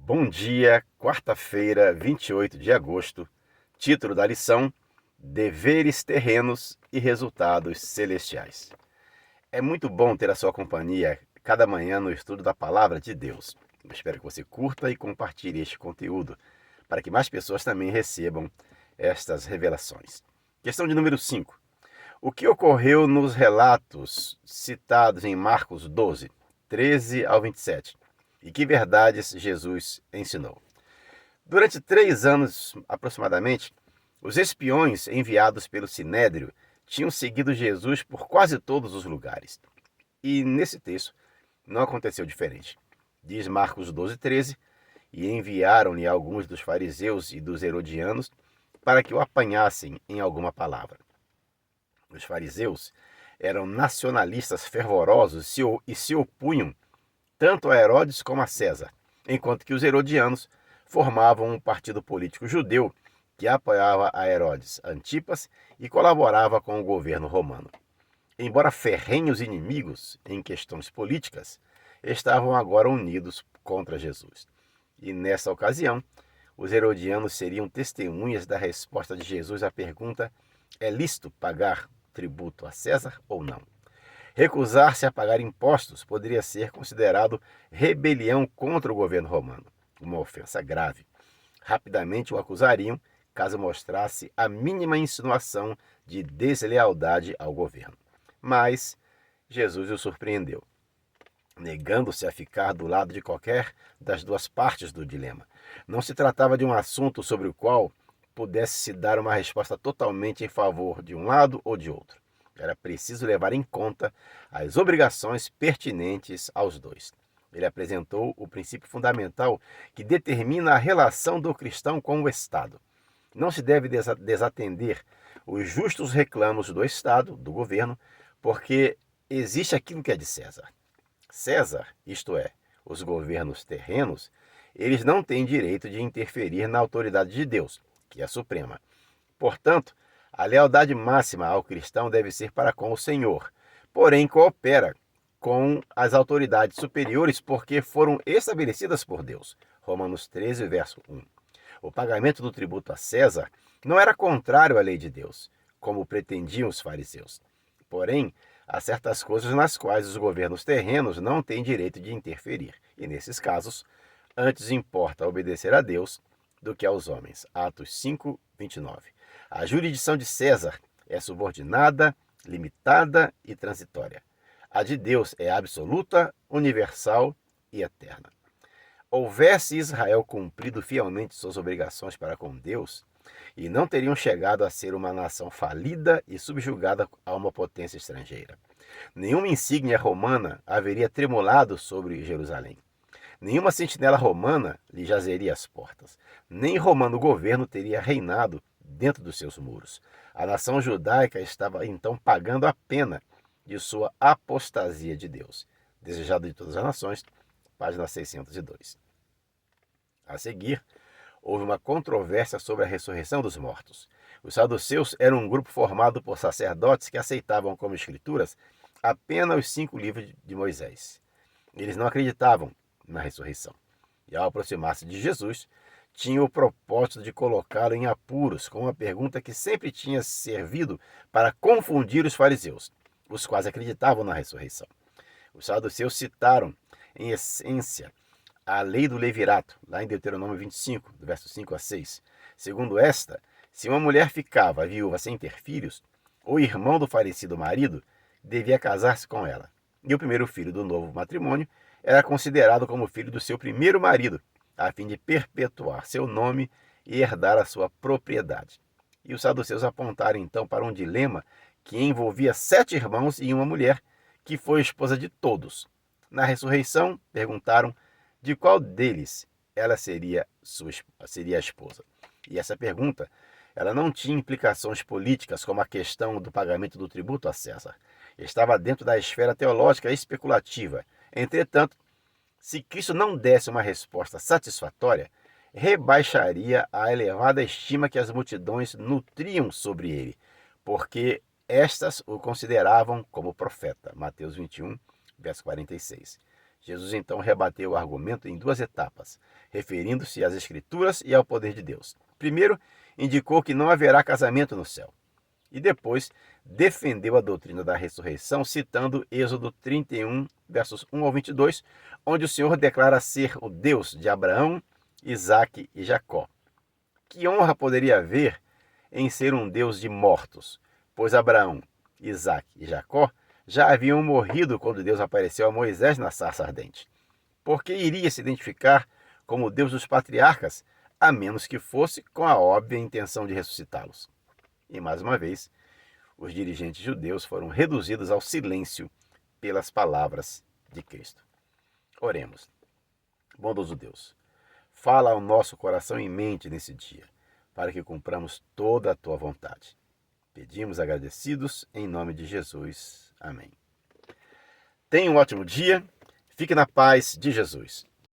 Bom dia, quarta-feira, 28 de agosto. Título da lição: Deveres terrenos e resultados celestiais. É muito bom ter a sua companhia cada manhã no estudo da Palavra de Deus. Eu espero que você curta e compartilhe este conteúdo para que mais pessoas também recebam estas revelações. Questão de número 5. O que ocorreu nos relatos citados em Marcos 12, 13 ao 27? E que verdades Jesus ensinou? Durante 3 anos, aproximadamente, os espiões enviados pelo Sinédrio tinham seguido Jesus por quase todos os lugares. E nesse texto não aconteceu diferente. Diz Marcos 12, 13, e enviaram-lhe alguns dos fariseus e dos herodianos para que o apanhassem em alguma palavra. Os fariseus eram nacionalistas fervorosos e se opunham tanto a Herodes como a César, enquanto que os herodianos formavam um partido político judeu que apoiava a Herodes Antipas e colaborava com o governo romano. Embora ferrenhos inimigos em questões políticas, estavam agora unidos contra Jesus. E nessa ocasião, os herodianos seriam testemunhas da resposta de Jesus à pergunta: é lícito pagar tributo a César ou não? Recusar-se a pagar impostos poderia ser considerado rebelião contra o governo romano, uma ofensa grave. Rapidamente o acusariam caso mostrasse a mínima insinuação de deslealdade ao governo. Mas Jesus o surpreendeu, negando-se a ficar do lado de qualquer das duas partes do dilema. Não se tratava de um assunto sobre o qual pudesse se dar uma resposta totalmente em favor de um lado ou de outro. Era preciso levar em conta as obrigações pertinentes aos dois. Ele apresentou o princípio fundamental que determina a relação do cristão com o Estado. Não se deve desatender os justos reclamos do Estado, do governo, porque existe aquilo que é de César. César, isto é, os governos terrenos, eles não têm direito de interferir na autoridade de Deus, que é a suprema. Portanto, a lealdade máxima ao cristão deve ser para com o Senhor, porém coopera com as autoridades superiores porque foram estabelecidas por Deus. Romanos 13, verso 1. O pagamento do tributo a César não era contrário à lei de Deus, como pretendiam os fariseus. Porém, há certas coisas nas quais os governos terrenos não têm direito de interferir, e nesses casos, antes importa obedecer a Deus do que aos homens. Atos 5, 29. A jurisdição de César é subordinada, limitada e transitória. A de Deus é absoluta, universal e eterna. Houvesse Israel cumprido fielmente suas obrigações para com Deus, e não teriam chegado a ser uma nação falida e subjugada a uma potência estrangeira. Nenhuma insígnia romana haveria tremulado sobre Jerusalém. Nenhuma sentinela romana lhe jazeria às portas. Nem romano governo teria reinado dentro dos seus muros. A nação judaica estava então pagando a pena de sua apostasia de Deus. Desejado de todas as nações, página 602. A seguir, houve uma controvérsia sobre a ressurreição dos mortos. Os saduceus eram um grupo formado por sacerdotes que aceitavam como escrituras apenas os 5 livros de Moisés. Eles não acreditavam na ressurreição. E ao aproximar-se de Jesus, tinha o propósito de colocá-lo em apuros com uma pergunta que sempre tinha servido para confundir os fariseus, os quais acreditavam na ressurreição. Os saduceus citaram, em essência, a lei do levirato, lá em Deuteronômio 25, do verso 5 a 6. Segundo esta, se uma mulher ficava viúva sem ter filhos, o irmão do falecido marido devia casar-se com ela. E o primeiro filho do novo matrimônio era considerado como filho do seu primeiro marido, a fim de perpetuar seu nome e herdar a sua propriedade. E os saduceus apontaram então para um dilema que envolvia 7 irmãos e uma mulher, que foi esposa de todos. Na ressurreição, perguntaram de qual deles ela seria a esposa. E essa pergunta, ela não tinha implicações políticas como a questão do pagamento do tributo a César. Estava dentro da esfera teológica especulativa. Entretanto, se Cristo não desse uma resposta satisfatória, rebaixaria a elevada estima que as multidões nutriam sobre ele, porque estas o consideravam como profeta. Mateus 21, verso 46. Jesus então rebateu o argumento em duas etapas, referindo-se às Escrituras e ao poder de Deus. Primeiro, indicou que não haverá casamento no céu. E depois, defendeu a doutrina da ressurreição, citando Êxodo 31, versos 1 ao 22, onde o Senhor declara ser o Deus de Abraão, Isaque e Jacó. Que honra poderia haver em ser um Deus de mortos, pois Abraão, Isaque e Jacó já haviam morrido quando Deus apareceu a Moisés na sarça ardente. Por que iria se identificar como o Deus dos patriarcas, a menos que fosse com a óbvia intenção de ressuscitá-los? E mais uma vez, os dirigentes judeus foram reduzidos ao silêncio pelas palavras de Cristo. Oremos. Bondoso Deus, fala ao nosso coração e mente nesse dia, para que cumpramos toda a tua vontade. Pedimos agradecidos em nome de Jesus. Amém. Tenha um ótimo dia. Fique na paz de Jesus.